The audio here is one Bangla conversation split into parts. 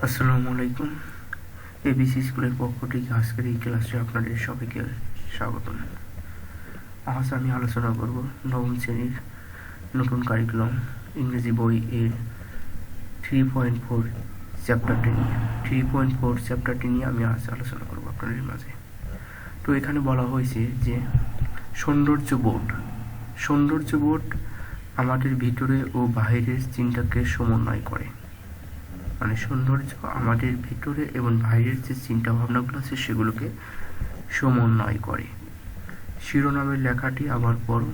আসসালামু আলাইকুম। এবিসি স্কুলের পক্ষ থেকে আজকের এই ক্লাসে আপনাদের সবাইকে স্বাগতম। আজ আমি আলোচনা করব নবম শ্রেণীর নতুন কারিকুলাম ইংরেজি বই এর 3.4 চ্যাপ্টারটি নিয়ে 3.4 চ্যাপ্টারটি নিয়ে আমি আজ আলোচনা করব আপনাদের মাঝে। তো এখানে বলা হয়েছে যে সৌন্দর্য বোধ আমাদের ভিতরে ও বাহিরের চিন্তাকে সমন্বয় করে। মানে সৌন্দর্য আমাদের ভিতরে এবং বাইরের যে চিন্তা ভাবনাগুলো আছে সেগুলোকে সমন্বয় করে। শিরোনামের লেখাটি আবার পড়ো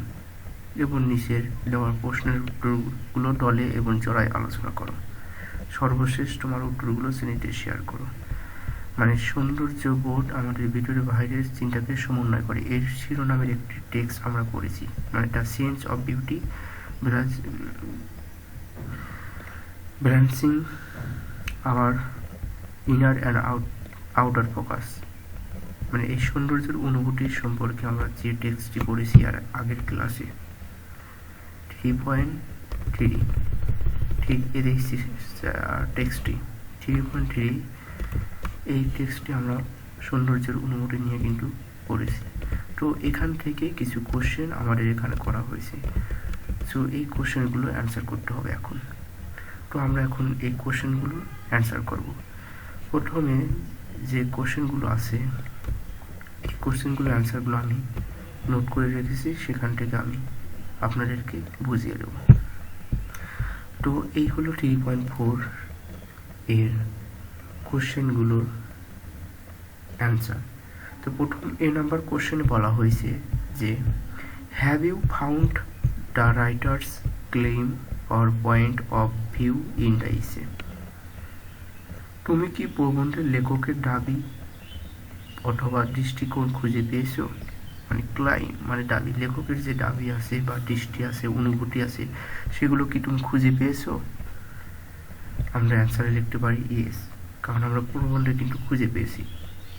এবং নিচের দেওয়ার প্রশ্নের উত্তরগুলো দলে এবং জোড়ায় আলোচনা করো। সর্বশেষ তোমার উত্তরগুলো শ্রেণীতে শেয়ার করো। মানে সৌন্দর্য বোধ আমাদের ভিতরে বাইরের চিন্তাকে সমন্বয় করে, এর শিরোনামের একটি টেক্সট আমরা পড়েছি। মানে the sense of beauty balancing our inner and outer focus. মানে এই সৌন্দর্যের অনুভূতির সম্পর্কে আমরা যে টেক্সটটি পড়েছি আর আগের ক্লাসে 3.3, ঠিক এই টেক্সটটি 3.3, এই টেক্সটটি আমরা সৌন্দর্যের অনুভূতি নিয়ে কিন্তু পড়েছি। তো এখান থেকে কিছু কোশ্চেন আমাদের এখানে করা হয়েছে। সো এই কোশ্চেনগুলো অ্যান্সার করতে হবে এখন। তো আমরা এখন এই কোশ্চেনগুলো অ্যান্সার করব। প্রথমে যে কোশ্চেনগুলো আছে এই কোশ্চেনগুলো অ্যান্সারগুলো আমি নোট করে রেখেছি, সেখান থেকে আমি আপনাদেরকে বুঝিয়ে দেব। তো এই হলো 3.4 এর কোশ্চেনগুলোর অ্যান্সার। তো প্রথম নাম্বার কোশ্চেনে বলা হয়েছে যে have you found the writer's claim or point of view in the essay. তুমি কি প্রবন্ধের লেখকের দাবি অথবা দৃষ্টিকোণ খুঁজে পেয়েছো? মানে ক্লাইম মানে দাবি, লেখকের যে দাবি আছে বা দৃষ্টি আছে, অনুভূতি আছে, সেগুলো কি তুমি খুঁজে পেয়েছো? আমরা অ্যান্সারে লিখতে পারি ইয়েস, কারণ আমরা প্রবন্ধে কিন্তু খুঁজে পেয়েছি,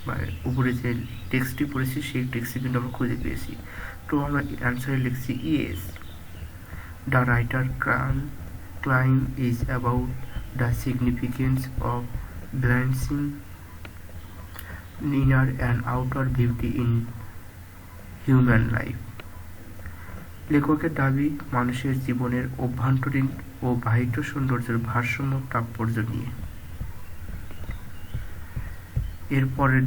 মানে উপরে যে টেক্সটটি পড়েছি সেই টেক্সটটি কিন্তু আমরা খুঁজে পেয়েছি। তো আমরা অ্যান্সারে লিখছি yes. The writer claim is about the significance of balancing inner and outer beauty in human life. লেখকের দাবি মানুষের জীবনের অভ্যন্তরীণ ও বাহির সৌন্দর্যের ভারসাম্য তাৎপর্য নিয়ে। এরপরে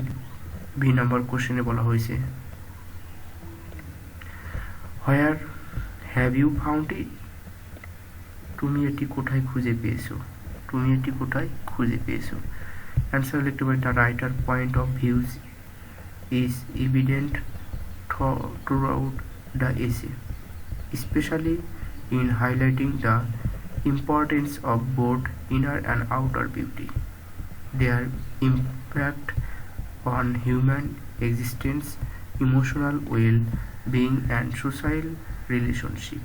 বি নাম্বার কোশ্চেনে বলা হয়েছে where have you found it. তুমি এটি কোথায় খুঁজে পেয়েছো? অ্যান্সার লিখতে পারি the writer point of views is evident throughout the essay, specially in highlighting the importance of both inner and outer beauty, their impact on human existence, emotional well being and social relationship.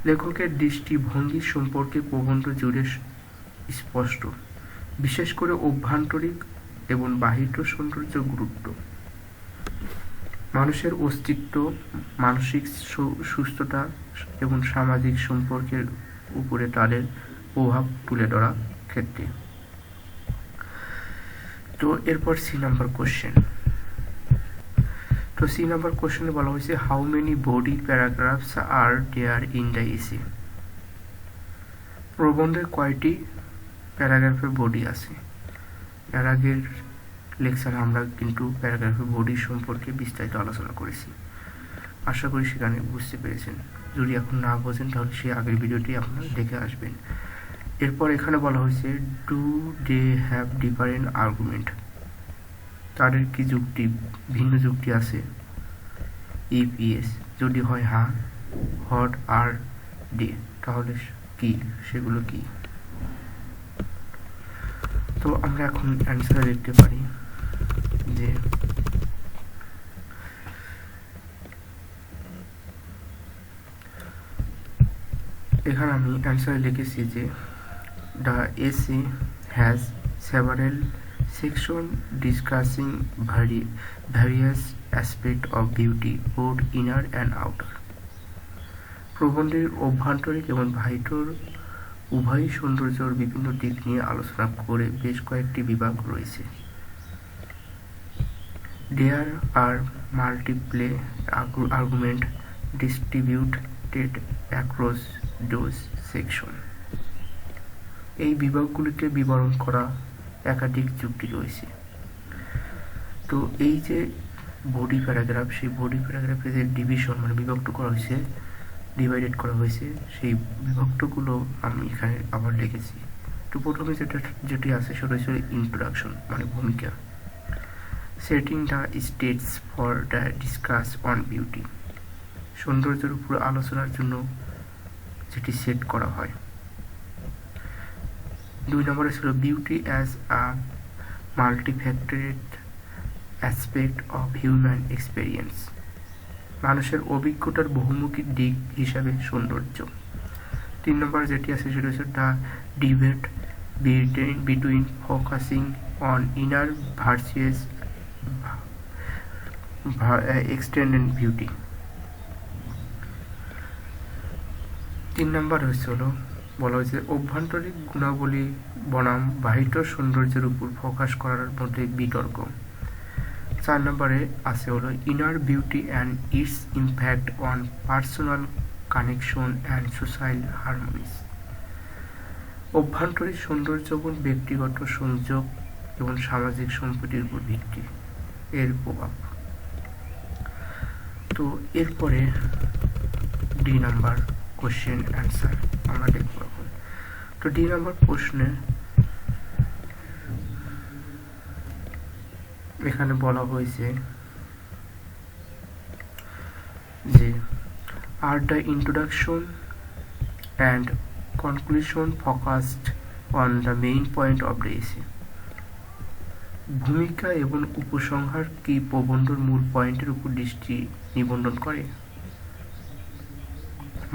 লেখকের দৃষ্টিভঙ্গি সম্পর্কে প্রবন্ধ জুড়ে স্পষ্ট, বিশেষ করে অভ্যন্তরীণ এবং বাহির সৌন্দর্য গুরুত্ব, মানুষের অস্তিত্ব, মানসিক সুস্থতা এবং সামাজিক সম্পর্কের উপরে তাদের প্রভাব তুলে ধরার ক্ষেত্রে। তো এরপর সি নাম্বার কোশ্চেন। তো সি নাম্বার কোশ্চেনে বলা হয়েছে how many body paragraphs are there in the essay. প্রবন্ধের কয়টি প্যারাগ্রাফের বডি আছে? এর আগের লেকচারে আমরা কিন্তু প্যারাগ্রাফের বডি সম্পর্কে বিস্তারিত আলোচনা করেছি। আশা করি সেখানে বুঝতে পেরেছেন। যদি এখন না বোঝেন তাহলে সেই আগের ভিডিওটি আপনারা দেখে আসবেন। এরপর এখানে বলা হয়েছে do they have different argument. তাদের কি ভিন্ন যুক্তি আছে? ইফ ইয়েস, যদি হয় হ্যাঁ, হোয়াট আর দে, তাহলে কি, সেগুলো কি? তো আমরা এখন অ্যান্সার লিখতে পারি যে এখানে আমি অ্যান্সার লিখেছি যে the essay has several section discussing various aspect of beauty both inner and outer. প্রবন্ধের অভ্যন্তরীণ এবং বাহির উভয় সৌন্দর্যর বিভিন্ন দিক নিয়ে আলোচনা করে বেশ কয়েকটি বিভাগ রয়েছে। There are multiple arguments distributed across those sections. এই বিভাগগুলিকে বিবরণ করা একাধিক যুক্তি রয়েছে। তো এই যে বডি প্যারাগ্রাফ, সেই বডি প্যারাগ্রাফে যে ডিভিশন মানে বিভক্ত করা হয়েছে, ডিভাইডেড করা হয়েছে, সেই বিভক্তগুলো আমি এখানে আবার লিখেছি। তো প্রথমে যেটি আছে সেটা হচ্ছে ইন্ট্রোডাকশন মানে ভূমিকা। Setting the stage for the discuss on beauty, সৌন্দর্যের উপর আলোচনার জন্য যেটি সেট করা হয়। 2 নম্বরে ছিল beauty as a multifactored aspect of human experience, মানুষের অভিজ্ঞতার বহুমুখী দিক হিসাবে সৌন্দর্য। 3 নম্বর যেটি আছে সেটা হচ্ছে the debate between focusing on inner versus extended beauty. 3 নম্বর হলো বলা হয়েছে অভ্যন্তরীণ গুণাবলী বনাম বাহির সৌন্দর্যের উপর ফোকাস করার মধ্যে বিতর্ক। 4 নম্বরে আছে হলো inner beauty and its impact on personal connection and social harmonies, অভ্যন্তরীণ সৌন্দর্যগুণ ব্যক্তিগত সংযোগ এবং সামাজিক সম্পত্তির উপর ভিত্তি এর প্রভাব। তো এরপরে ডি নাম্বার কোশ্চেন অ্যান্সার আমরা দেখব এখন। তো ডি নাম্বার প্রশ্নে এখানে বলা হয়েছে যে are the introduction and conclusion focused on the main point of the essay, ভূমিকা এবং উপসংহার কি প্রবন্ধের মূল পয়েন্টের উপর দৃষ্টি নিবন্ধন করে।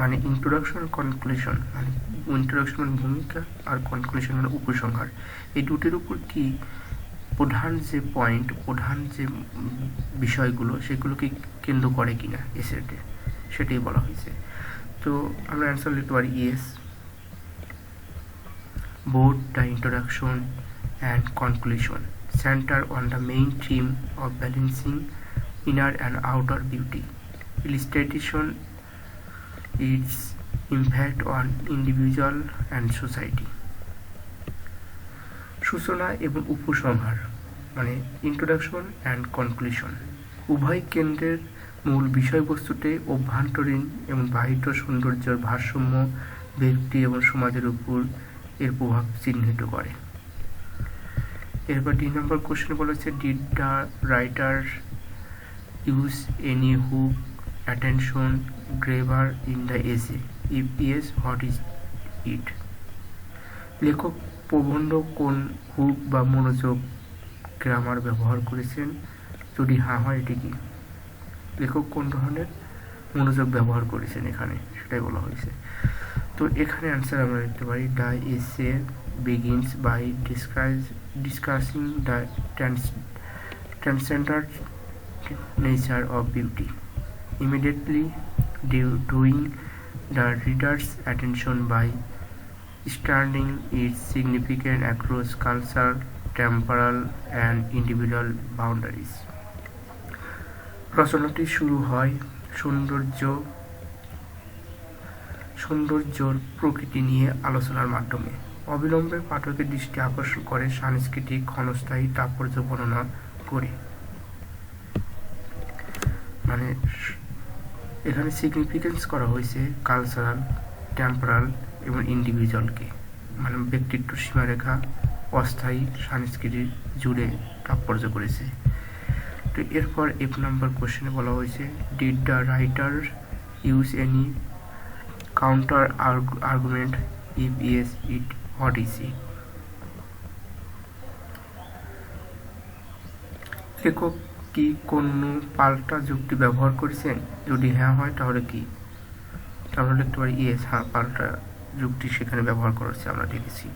মানে ইন্ট্রোডাকশন কনক্লুশন, মানে ইন্ট্রোডাকশন মানে ভূমিকা আর কনক্লুশন মানে উপসংহার, এই দুটির উপর কি প্রধান যে পয়েন্ট, প্রধান যে বিষয়গুলো সেগুলোকে কেন্দ্র করে কিনা এসেতে, সেটাই বলা হয়েছে। তো আমরা অ্যান্সার লিখতে পারি yes, both the introduction and conclusion center on the main theme of balancing inner and outer beauty, illustration its impact on individual and society. সূচনা এবং উপসংহার মানে ইন্ট্রোডাকশন অ্যান্ড কনক্লুশন উভয় কেন্দ্রের মূল বিষয়বস্তুতে অভ্যন্তরীণ এবং বাহির সৌন্দর্যের ভারসাম্য ব্যক্তি এবং সমাজের উপর এর প্রভাব চিহ্নিত করে। এরপর 2 নম্বর কোশ্চেন বলেছে did the writer use any hook attention grabber in the essay, if yes what is it, লেখক প্রবন্ধ কোন হুক বা মনোযোগ গ্রামার ব্যবহার করেছেন, যদি হ্যাঁ হয় এটি কি, লেখক কোন ধরনের মনোযোগ ব্যবহার করেছেন এখানে সেটাই বলা হয়েছে। তো এখানে অ্যান্সার আমরা লিখতে পারি the essay begins by discussing the transcendent nature of beauty, immediately drawing the reader's attention by extending its significance across cultural, temporal and individual boundaries. রচনাটি শুরু হয় সৌন্দর্যর প্রকৃতি নিয়ে আলোচনার মাধ্যমে, অবিলম্বে পাঠকের দৃষ্টি আকর্ষণ করে সাংস্কৃতিক ক্ষণস্থায়ী তাৎপর্য বর্ণনা করে। মানে এখানে সিগনিফিকেন্স করা হয়েছে কালচারাল, টেম্পোরাল এবং ইন্ডিভিজুয়ালকে, মানে ব্যক্তিত্ব সীমারেখা অস্থায়ী সাংস্কৃতিক জুড়ে তাৎপর্য করেছে। তো এরপর 1 নম্বর কোশ্চেনে বলা হয়েছে did the writer use any counter argument, if yes it what is it, লেখক কি কোনো পাল্টা যুক্তি ব্যবহার করেছেন, যদি হ্যাঁ হয় তাহলে কি, তাহলে লিখতে পারি ইয়েস, হ্যাঁ পাল্টা যুক্তি সেখানে ব্যবহার করেছে আমরা দেখেছি।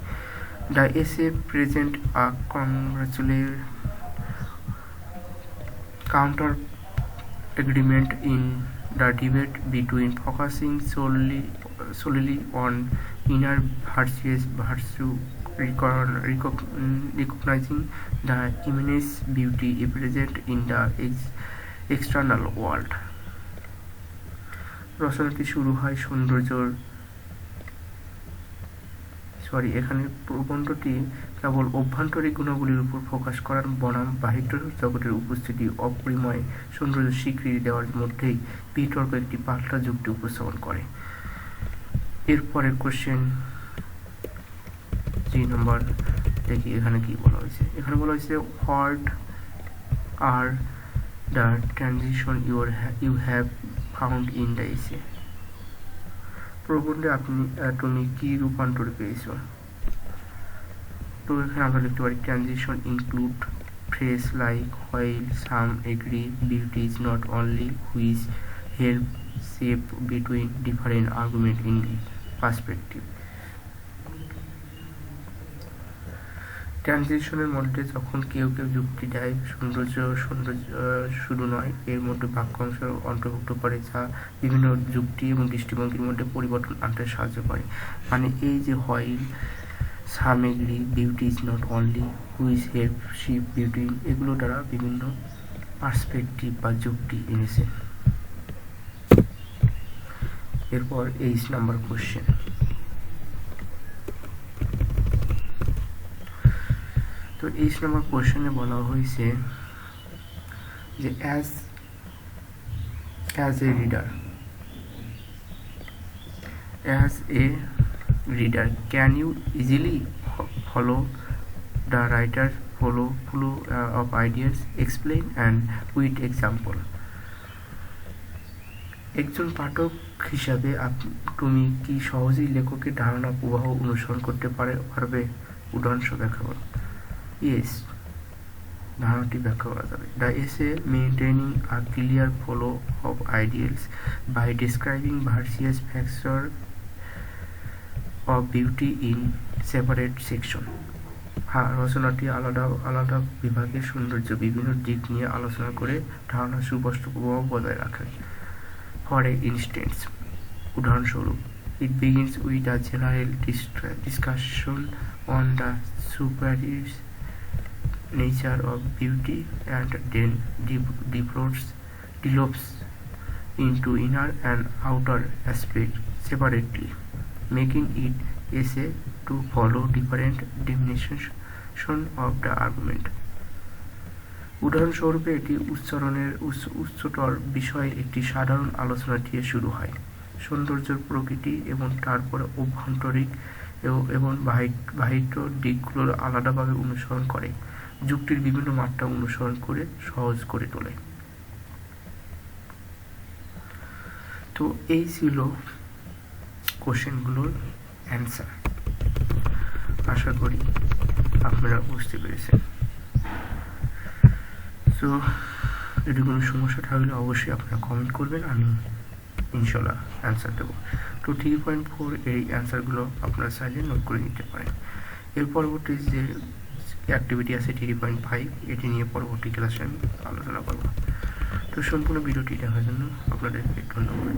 The essay present a counter agreement in the debate between focusing solely on inner virtue recognizing the immense beauty present in the external world. রচনাটি শুরু হয় এখানে প্রবন্ধটি কেবল অভ্যন্তরীণ গুণাবলীর উপর ফোকাস করার বনাম বাহির জগতের উপস্থিতি অপরিময় সৌন্দর্য স্বীকৃতি দেওয়ার মধ্যেই বিতর্ক একটি পাল্টা যুক্তি উপস্থাপন করে। এরপরে কোশ্চেন 3 নম্বর দেখি এখানে কি বলা হয়েছে। এখানে বলা হয়েছে what are the transition you have found in the essay. প্রবন্ধে তুমি কি রূপান্তর পেয়েছো? তো এখানে আমরা লিখতে পারি transition include phrase like while some agree beauty is not only which help shape between different argument in perspective. ট্রানজিশনের মধ্যে যখন কেউ যুক্তি দেয় সৌন্দর্য শুধু নয়, এর মধ্যে বাক্যাংশ অন্তর্ভুক্ত করে যা বিভিন্ন যুক্তি এবং দৃষ্টিভঙ্গির মধ্যে পরিবর্তন আনতে সাহায্য করে। মানে এই যে while some agree beauty is not only which help shape beauty, এগুলো দ্বারা বিভিন্ন পার্সপেক্টিভ বা যুক্তি এনেছে। এরপর 8 নাম্বার কোশ্চেন। তো 8 নম্বর কোশ্চেনে বলা হয়েছে যে as a reader can you easily follow the writer flow of ideas explain and with example. একজন পাঠক হিসাবে তুমি কি সহজেই লেখকের ধারণা প্রবাহ অনুসরণ করতে পারবে? উদাহরণস্বরূপ ব্যাখ্যা করো। ইয়েস, ধারণাটি ব্যাখ্যা করা যাবে। The essay maintaining a clear flow of ideas by describing various factor of beauty in separate section. রচনাটি আলাদা বিভাগের সৌন্দর্য বিভিন্ন দিক নিয়ে আলোচনা করে ধারণা সুস্পষ্ট প্রভাব বজায় রাখে। ফর ইনস্টেন্স, উদাহরণস্বরূপ, it begins with a general discussion on the superior nature of beauty and then develops into inner and outer aspects separately, making it essay to follow different dimensions of the argument. উদাহরণস্বরূপ, এটি উচ্চতর বিষয়ের একটি সাধারণ আলোচনা দিয়ে শুরু হয়, সৌন্দর্যের প্রকৃতি এবং তারপরে অভ্যন্তরিক এবং বাহির দিকগুলোর আলাদাভাবে অনুসরণ করে, যুক্তির বিভিন্ন মাত্রা অনুসরণ করে সহজ করে তোলে। তো এই ছিল কোশ্চেনগুলোর অ্যান্সার। আশা করি আপনারা বুঝতে পেরেছেন। তো যদি কোনো সমস্যা থাকলে অবশ্যই আপনারা কমেন্ট করবেন, আমি ইনশাল্লাহ অ্যান্সার দেবো। তো 3.4 এই অ্যান্সারগুলো আপনারা চাইলে নোট করে নিতে পারেন। এর পরবর্তী যে অ্যাক্টিভিটি আছে 3.5, এটি নিয়ে পরবর্তী ক্লাসে আমি আলোচনা করব। তো সম্পূর্ণ ভিডিওটি দেখার জন্য আপনাদেরকে ধন্যবাদ।